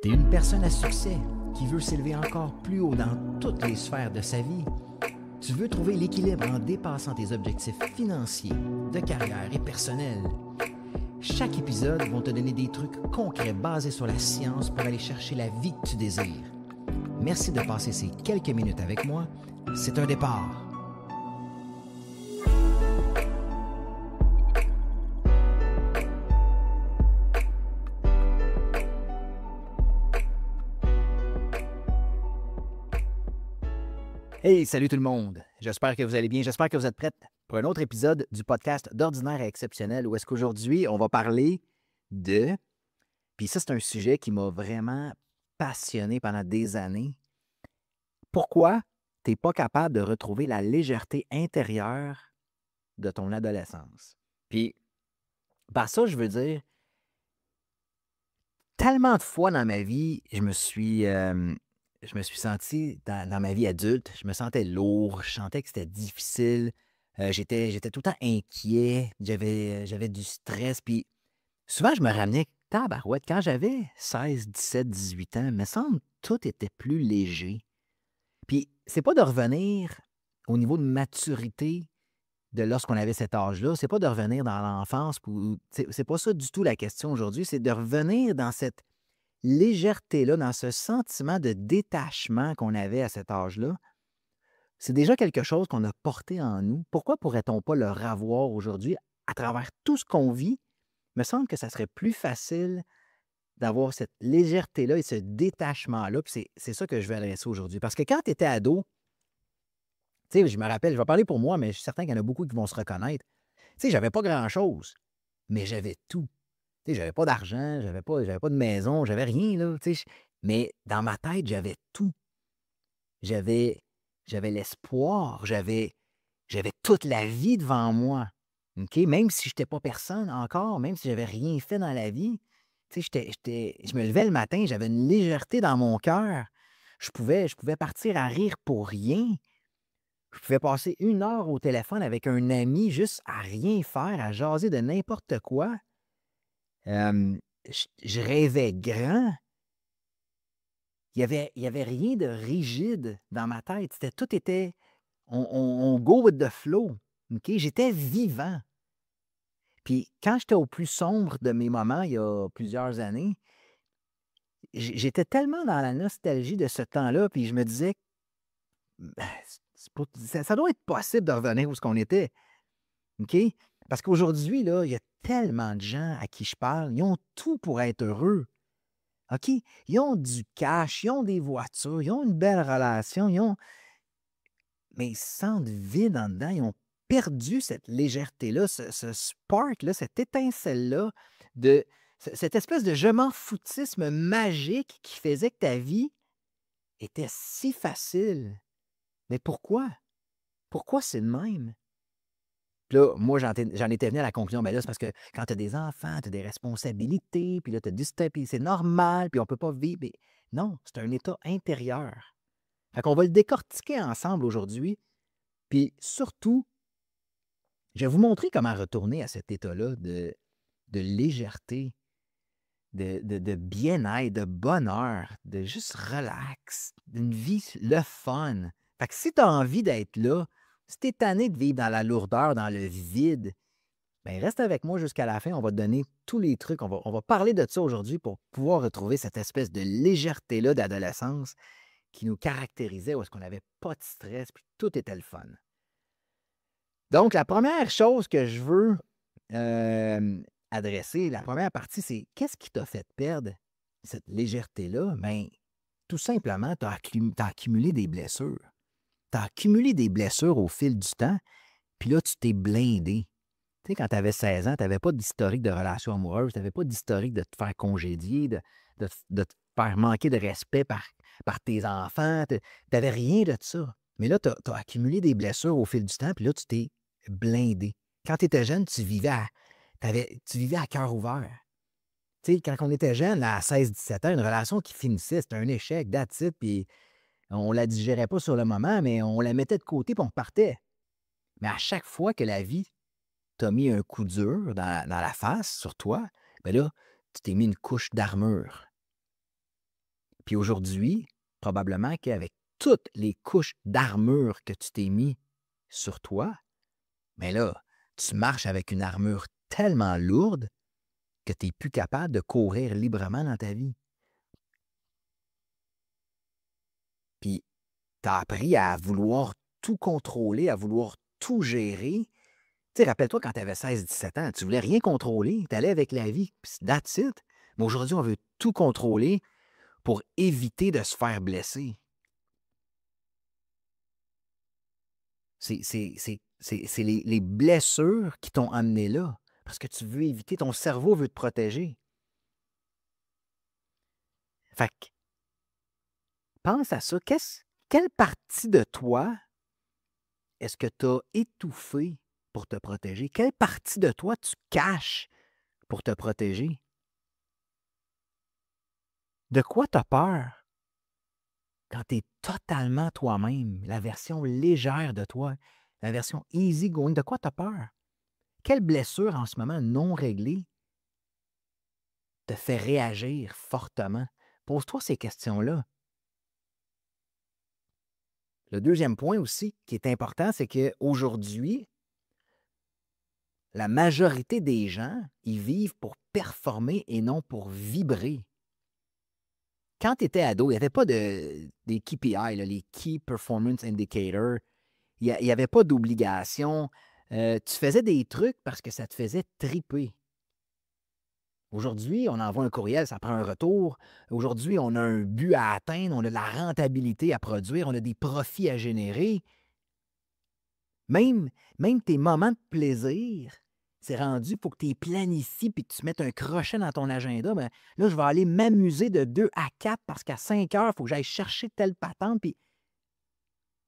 T'es une personne à succès qui veut s'élever encore plus haut dans toutes les sphères de sa vie. Tu veux trouver l'équilibre en dépassant tes objectifs financiers, de carrière et personnels. Chaque épisode va te donner des trucs concrets basés sur la science pour aller chercher la vie que tu désires. Merci de passer ces quelques minutes avec moi. C'est un départ. Hey, salut tout le monde! J'espère que vous allez bien. J'espère que vous êtes prêts pour un autre épisode du podcast d'Ordinaire à Exceptionnel où est-ce qu'aujourd'hui, on va parler de... Puis ça, c'est un sujet qui m'a vraiment passionné pendant des années. Pourquoi tu n'es pas capable de retrouver la légèreté intérieure de ton adolescence? Puis, par ça, je veux dire, tellement de fois dans ma vie, je me suis senti, dans ma vie adulte, je me sentais lourd, je sentais que c'était difficile, j'étais tout le temps inquiet, j'avais du stress, puis souvent je me ramenais, tabarouette, quand j'avais 16, 17, 18 ans, il me semble que tout était plus léger. Puis c'est pas de revenir au niveau de maturité de lorsqu'on avait cet âge-là, c'est pas de revenir dans l'enfance, c'est pas ça du tout la question aujourd'hui, c'est de revenir dans cette légèreté-là, dans ce sentiment de détachement qu'on avait à cet âge-là. C'est déjà quelque chose qu'on a porté en nous. Pourquoi pourrait-on pas le revoir aujourd'hui à travers tout ce qu'on vit? Il me semble que ça serait plus facile d'avoir cette légèreté-là et ce détachement-là. Puis c'est ça que je vais adresser aujourd'hui. Parce que quand tu étais ado, tu sais, je me rappelle, je vais parler pour moi, mais je suis certain qu'il y en a beaucoup qui vont se reconnaître. Tu sais, j'avais pas grand-chose, mais j'avais tout. Tu sais, j'avais pas d'argent, j'avais pas de maison, j'avais rien, là, tu sais. Mais dans ma tête, j'avais tout. J'avais j'avais l'espoir, j'avais toute la vie devant moi. OK? Même si je n'étais pas personne encore, même si j'avais rien fait dans la vie, tu sais, je me levais le matin, j'avais une légèreté dans mon cœur. Je pouvais partir à rire pour rien. Je pouvais passer 1 heure au téléphone avec un ami juste à rien faire, à jaser de n'importe quoi. Je rêvais grand. Il y avait rien de rigide dans ma tête. Tout était on go with the flow. OK? J'étais vivant. Puis quand j'étais au plus sombre de mes moments, il y a plusieurs années, j'étais tellement dans la nostalgie de ce temps-là, puis je me disais, ben, ça doit être possible de revenir où ce qu'on était. OK? Parce qu'aujourd'hui, là, il y a tellement de gens à qui je parle, ils ont tout pour être heureux. OK? Ils ont du cash, ils ont des voitures, ils ont une belle relation, mais ils se sentent vides en dedans. Ils ont perdu cette légèreté-là, ce spark-là, cette étincelle-là, cette espèce de je m'en foutisme magique qui faisait que ta vie était si facile. Mais pourquoi? Pourquoi c'est de même? Puis là, moi, j'en étais venu à la conclusion, ben là, c'est parce que quand tu as des enfants, tu as des responsabilités, puis là, tu as du stress, puis c'est normal, puis on ne peut pas vivre. Mais non, c'est un état intérieur. Fait qu'on va le décortiquer ensemble aujourd'hui. Puis surtout, je vais vous montrer comment retourner à cet état-là de légèreté, de bien-être, de bonheur, de juste relax, d'une vie le fun. Fait que si tu as envie d'être là, si tu es tanné de vivre dans la lourdeur, dans le vide, bien, reste avec moi jusqu'à la fin. On va te donner tous les trucs. On va parler de ça aujourd'hui pour pouvoir retrouver cette espèce de légèreté-là d'adolescence qui nous caractérisait, où est-ce qu'on n'avait pas de stress, puis tout était le fun. Donc, la première chose que je veux adresser, la première partie, c'est qu'est-ce qui t'a fait perdre cette légèreté-là? Bien, tout simplement, tu as accumulé des blessures. Tu as accumulé des blessures au fil du temps, puis là, tu t'es blindé. Tu sais, quand tu avais 16 ans, tu n'avais pas d'historique de relation amoureuse, tu n'avais pas d'historique de te faire congédier, de te faire manquer de respect par tes enfants. Tu n'avais rien de ça. Mais là, tu as accumulé des blessures au fil du temps, puis là, tu t'es blindé. Quand tu étais jeune, tu vivais à cœur ouvert. Tu sais, quand on était jeune, là, à 16-17 ans, une relation qui finissait, c'était un échec, that's it, puis on ne la digérait pas sur le moment, mais on la mettait de côté, puis on partait. Mais à chaque fois que la vie t'a mis un coup dur dans la face, sur toi, bien là, tu t'es mis une couche d'armure. Puis aujourd'hui, probablement qu'avec toutes les couches d'armure que tu t'es mis sur toi, mais là, tu marches avec une armure tellement lourde que tu n'es plus capable de courir librement dans ta vie. Puis tu as appris à vouloir tout contrôler, à vouloir tout gérer. Tu sais, rappelle-toi quand tu avais 16-17 ans, tu voulais rien contrôler, tu allais avec la vie, puis that's it. Mais aujourd'hui, on veut tout contrôler pour éviter de se faire blesser. C'est les blessures qui t'ont amené là, parce que tu veux éviter, ton cerveau veut te protéger. Fait que, pense à ça. Quelle partie de toi est-ce que tu as étouffé pour te protéger? Quelle partie de toi tu caches pour te protéger? De quoi tu as peur quand tu es totalement toi-même, la version légère de toi, la version easy going? De quoi tu as peur? Quelle blessure en ce moment non réglée te fait réagir fortement? Pose-toi ces questions-là. Le deuxième point aussi qui est important, c'est qu'aujourd'hui, la majorité des gens, ils vivent pour performer et non pour vibrer. Quand tu étais ado, il n'y avait pas des KPI, là, les Key Performance Indicators. Il n'y avait pas d'obligation. Tu faisais des trucs parce que ça te faisait triper. Aujourd'hui, on envoie un courriel, ça prend un retour. Aujourd'hui, on a un but à atteindre, on a de la rentabilité à produire, on a des profits à générer. Même tes moments de plaisir, c'est rendu, il faut que tu les planifies puis que tu mettes un crochet dans ton agenda. Ben, là, je vais aller m'amuser de 2 à 4 parce qu'à 5 heures, il faut que j'aille chercher telle patente. Puis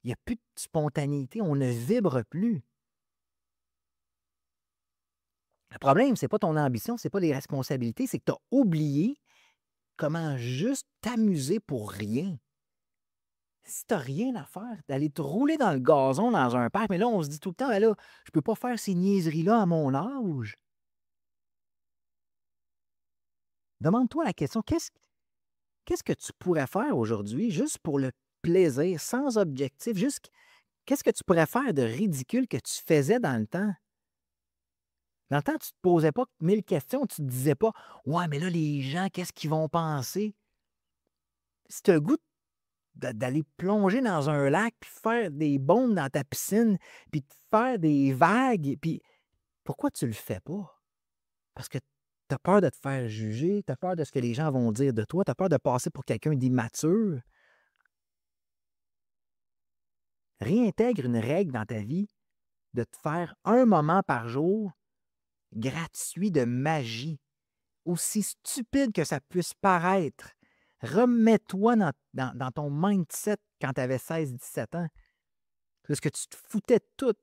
il n'y a plus de spontanéité, on ne vibre plus. Le problème, ce n'est pas ton ambition, ce n'est pas les responsabilités, c'est que tu as oublié comment juste t'amuser pour rien. Si tu n'as rien à faire, d'aller te rouler dans le gazon dans un parc, mais là, on se dit tout le temps, ben là, je ne peux pas faire ces niaiseries-là à mon âge. Demande-toi la question, qu'est-ce que tu pourrais faire aujourd'hui juste pour le plaisir, sans objectif, juste qu'est-ce que tu pourrais faire de ridicule que tu faisais dans le temps? Dans le temps, tu ne te posais pas 1000 questions, tu ne te disais pas ouais, mais là, les gens, qu'est-ce qu'ils vont penser? Si tu as le goût d'aller plonger dans un lac, puis faire des bombes dans ta piscine, puis de faire des vagues, puis pourquoi tu le fais pas? Parce que tu as peur de te faire juger, tu as peur de ce que les gens vont dire de toi, tu as peur de passer pour quelqu'un d'immature. Réintègre une règle dans ta vie de te faire un moment par jour gratuit de magie. Aussi stupide que ça puisse paraître, remets-toi dans ton mindset quand tu avais 16-17 ans. Parce que tu te foutais de tout.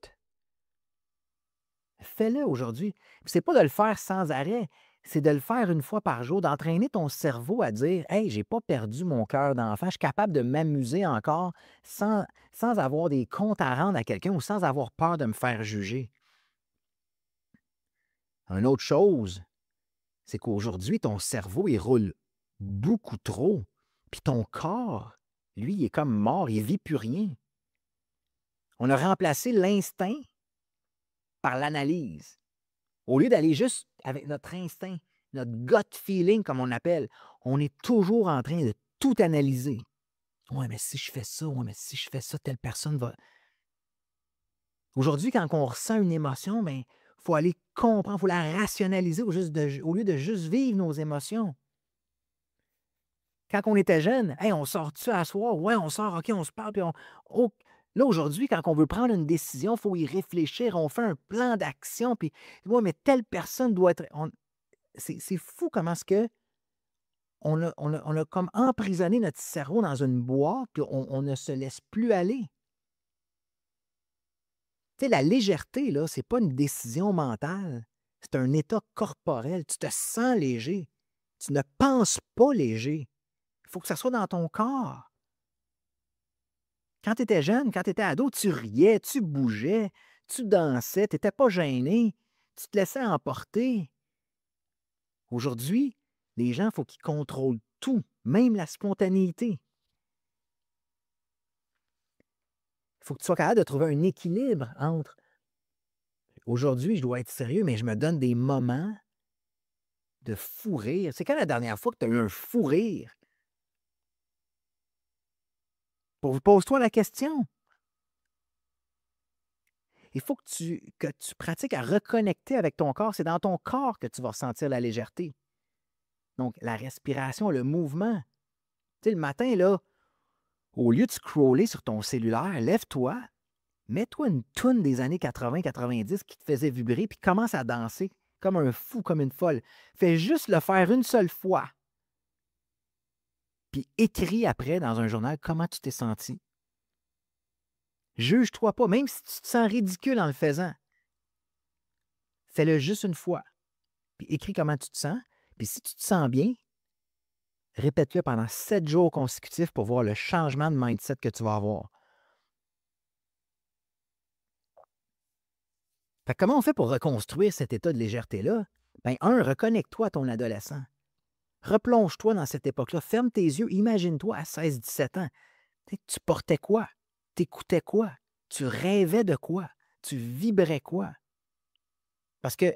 Fais-le aujourd'hui. C'est pas de le faire sans arrêt, c'est de le faire une fois par jour, d'entraîner ton cerveau à dire hey, j'ai pas perdu mon cœur d'enfant, je suis capable de m'amuser encore sans avoir des comptes à rendre à quelqu'un ou sans avoir peur de me faire juger. Une autre chose, c'est qu'aujourd'hui, ton cerveau, il roule beaucoup trop. Puis ton corps, lui, il est comme mort, il ne vit plus rien. On a remplacé l'instinct par l'analyse. Au lieu d'aller juste avec notre instinct, notre gut feeling, comme on appelle, on est toujours en train de tout analyser. Ouais, mais si je fais ça, ouais, mais si je fais ça, telle personne va. Aujourd'hui, quand on ressent une émotion, il faut aller comprendre, il faut la rationaliser au lieu de juste vivre nos émotions. Quand on était jeune, hey, on sort-tu à soir? Ouais, on sort, OK, on se parle. Puis oh, là, aujourd'hui, quand on veut prendre une décision, il faut y réfléchir. On fait un plan d'action. Puis, ouais, mais telle personne doit être. C'est fou comment est-ce que on a comme emprisonné notre cerveau dans une boîte, puis on ne se laisse plus aller. Tu sais, la légèreté, là, c'est pas une décision mentale. C'est un état corporel. Tu te sens léger. Tu ne penses pas léger. Il faut que ça soit dans ton corps. Quand tu étais jeune, quand tu étais ado, tu riais, tu bougeais, tu dansais, tu n'étais pas gêné, tu te laissais emporter. Aujourd'hui, les gens, il faut qu'ils contrôlent tout. même la spontanéité. Il faut que tu sois capable de trouver un équilibre entre aujourd'hui, je dois être sérieux, mais je me donne des moments de fou rire. C'est quand la dernière fois que tu as eu un fou rire? Pose-toi la question. Il faut que tu pratiques à reconnecter avec ton corps. C'est dans ton corps que tu vas ressentir la légèreté. Donc, la respiration, le mouvement. Tu sais, le matin, là, au lieu de scroller sur ton cellulaire, lève-toi, mets-toi une toune des années 80-90 qui te faisait vibrer, puis commence à danser comme un fou, comme une folle. Fais juste le faire une seule fois. Puis écris après dans un journal comment tu t'es senti. Juge-toi pas, même si tu te sens ridicule en le faisant. Fais-le juste une fois. Puis écris comment tu te sens. Puis si tu te sens bien, répète-le pendant 7 jours consécutifs pour voir le changement de mindset que tu vas avoir. Fait que comment on fait pour reconstruire cet état de légèreté-là? Bien, reconnecte-toi à ton adolescent. Replonge-toi dans cette époque-là. Ferme tes yeux. Imagine-toi à 16-17 ans. Tu portais quoi? T'écoutais quoi? Tu rêvais de quoi? Tu vibrais quoi? Parce que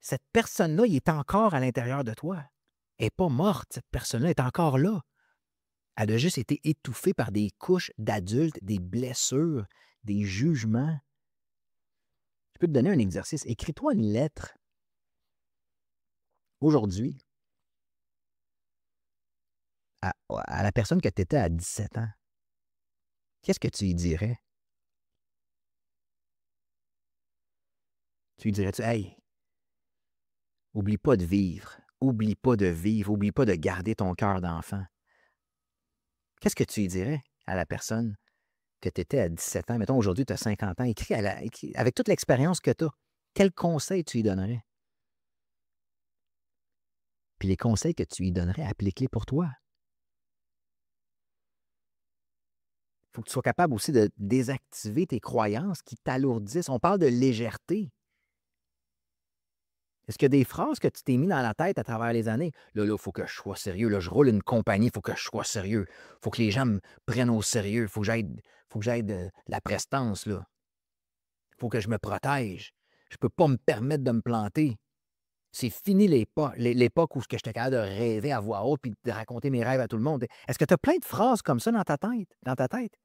cette personne-là, il est encore à l'intérieur de toi. Elle n'est pas morte, cette personne-là est encore là. Elle a juste été étouffée par des couches d'adultes, des blessures, des jugements. Je peux te donner un exercice. Écris-toi une lettre aujourd'hui à la personne que tu étais à 17 ans. Qu'est-ce que tu lui dirais? Tu lui dirais-tu, hey, oublie pas de vivre, oublie pas de vivre, oublie pas de garder ton cœur d'enfant. Qu'est-ce que tu lui dirais à la personne que tu étais à 17 ans? Mettons, aujourd'hui, tu as 50 ans. Écris avec toute l'expérience que tu as. Quel conseil tu lui donnerais? Puis les conseils que tu lui donnerais, applique-les pour toi. Il faut que tu sois capable aussi de désactiver tes croyances qui t'alourdissent. On parle de légèreté. Est-ce qu'il y a des phrases que tu t'es mis dans la tête à travers les années? Là, il faut que je sois sérieux. Là, je roule une compagnie, il faut que je sois sérieux. Il faut que les gens me prennent au sérieux. Il faut que j'aille de la prestance. Il faut que je me protège. Je ne peux pas me permettre de me planter. C'est fini l'époque où j'étais capable de rêver à voix haute et de raconter mes rêves à tout le monde. Est-ce que tu as plein de phrases comme ça dans ta tête?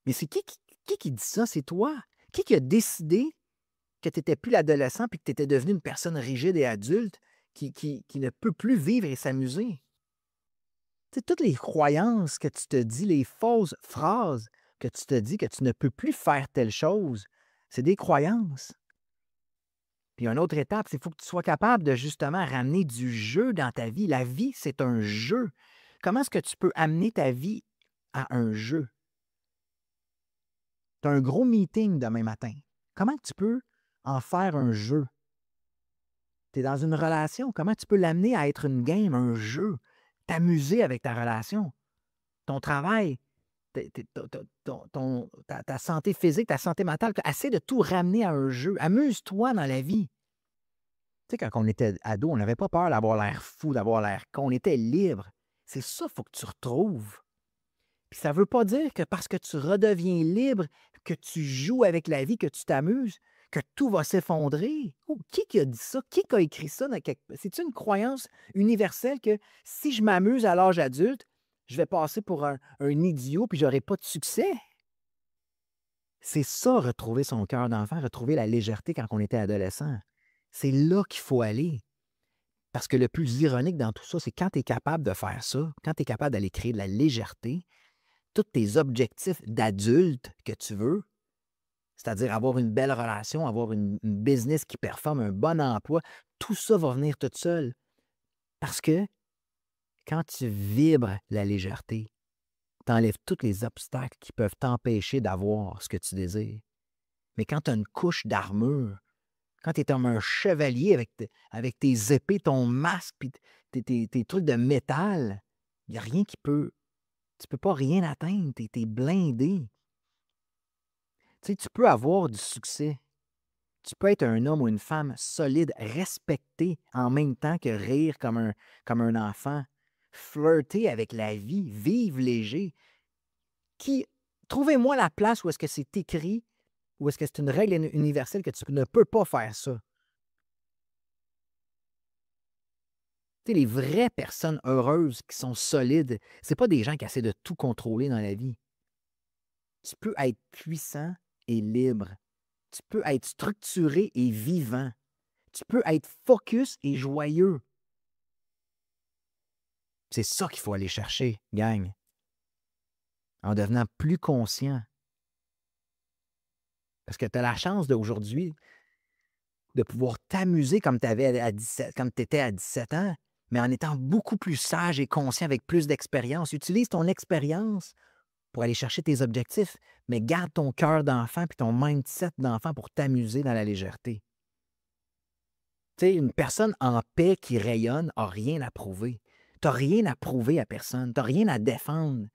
Mais c'est qui dit ça? C'est toi. Qui a décidé que tu n'étais plus l'adolescent puis que tu étais devenu une personne rigide et adulte qui ne peut plus vivre et s'amuser? Tu sais, toutes les croyances que tu te dis, les fausses phrases que tu te dis que tu ne peux plus faire telle chose, c'est des croyances. Puis une autre étape, c'est qu'il faut que tu sois capable de justement ramener du jeu dans ta vie. La vie, c'est un jeu. Comment est-ce que tu peux amener ta vie à un jeu? Tu as un gros meeting demain matin. Comment tu peux en faire un jeu? Tu es dans une relation. Comment tu peux l'amener à être une game, un jeu? T'amuser avec ta relation. Ton travail, ta santé physique, ta santé mentale. Essaie de tout ramener à un jeu. Amuse-toi dans la vie. Tu sais, quand on était ado, on n'avait pas peur d'avoir l'air fou, d'avoir l'air con. On était libre. C'est ça qu'il faut que tu retrouves. Puis ça ne veut pas dire que parce que tu redeviens libre, que tu joues avec la vie, que tu t'amuses, que tout va s'effondrer. Oh, qui a dit ça? Qui a écrit ça? C'est une croyance universelle que si je m'amuse à l'âge adulte, je vais passer pour un idiot puis je n'aurai pas de succès? C'est ça, retrouver son cœur d'enfant, retrouver la légèreté quand on était adolescent. C'est là qu'il faut aller. Parce que le plus ironique dans tout ça, c'est quand tu es capable de faire ça, quand tu es capable d'aller créer de la légèreté, tous tes objectifs d'adulte que tu veux, c'est-à-dire avoir une belle relation, avoir une business qui performe, un bon emploi, tout ça va venir tout seul. Parce que quand tu vibres la légèreté, tu enlèves tous les obstacles qui peuvent t'empêcher d'avoir ce que tu désires. Mais quand tu as une couche d'armure, quand tu es comme un chevalier avec tes épées, ton masque, puis tes trucs de métal, il n'y a rien qui peut. Tu ne peux pas rien atteindre. Tu es blindé. Tu sais, tu peux avoir du succès. Tu peux être un homme ou une femme solide, respecté, en même temps que rire comme un enfant, flirter avec la vie, vivre léger. Trouvez-moi la place où est-ce que c'est écrit, où est-ce que c'est une règle universelle que tu ne peux pas faire ça. Tu sais, les vraies personnes heureuses qui sont solides, c'est pas des gens qui essaient de tout contrôler dans la vie. Tu peux être puissant et libre. Tu peux être structuré et vivant. Tu peux être focus et joyeux. C'est ça qu'il faut aller chercher, gang. En devenant plus conscient. Parce que tu as la chance d'aujourd'hui de pouvoir t'amuser comme tu étais à 17 ans, mais en étant beaucoup plus sage et conscient avec plus d'expérience. Utilise ton expérience pour aller chercher tes objectifs, mais garde ton cœur d'enfant et ton mindset d'enfant pour t'amuser dans la légèreté. Tu sais, une personne en paix qui rayonne n'a rien à prouver. Tu n'as rien à prouver à personne. Tu n'as rien à défendre.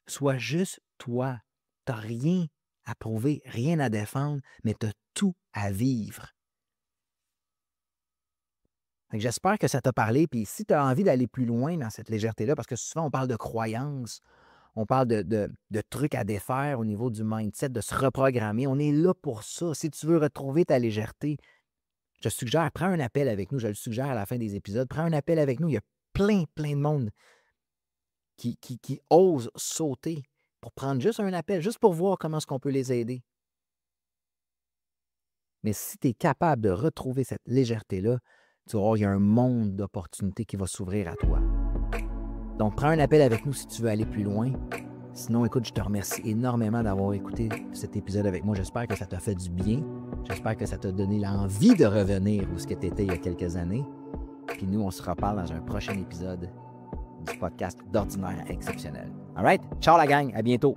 Sois juste toi. Tu n'as rien à prouver, rien à défendre, mais tu as tout à vivre. J'espère que ça t'a parlé. Puis si tu as envie d'aller plus loin dans cette légèreté-là, parce que souvent on parle de croyances, on parle de trucs à défaire au niveau du mindset, de se reprogrammer. On est là pour ça. Si tu veux retrouver ta légèreté, je te suggère, prends un appel avec nous. Je le suggère à la fin des épisodes. Prends un appel avec nous. Il y a plein de monde qui ose sauter pour prendre juste un appel, juste pour voir comment est-ce qu'on peut les aider. Mais si tu es capable de retrouver cette légèreté-là, tu vas voir, il y a un monde d'opportunités qui va s'ouvrir à toi. Donc, prends un appel avec nous si tu veux aller plus loin. Sinon, écoute, je te remercie énormément d'avoir écouté cet épisode avec moi. J'espère que ça t'a fait du bien. J'espère que ça t'a donné l'envie de revenir où ce que tu étais il y a quelques années. Puis nous, on se reparle dans un prochain épisode du podcast d'Ordinaire Exceptionnel. All right? Ciao la gang, à bientôt!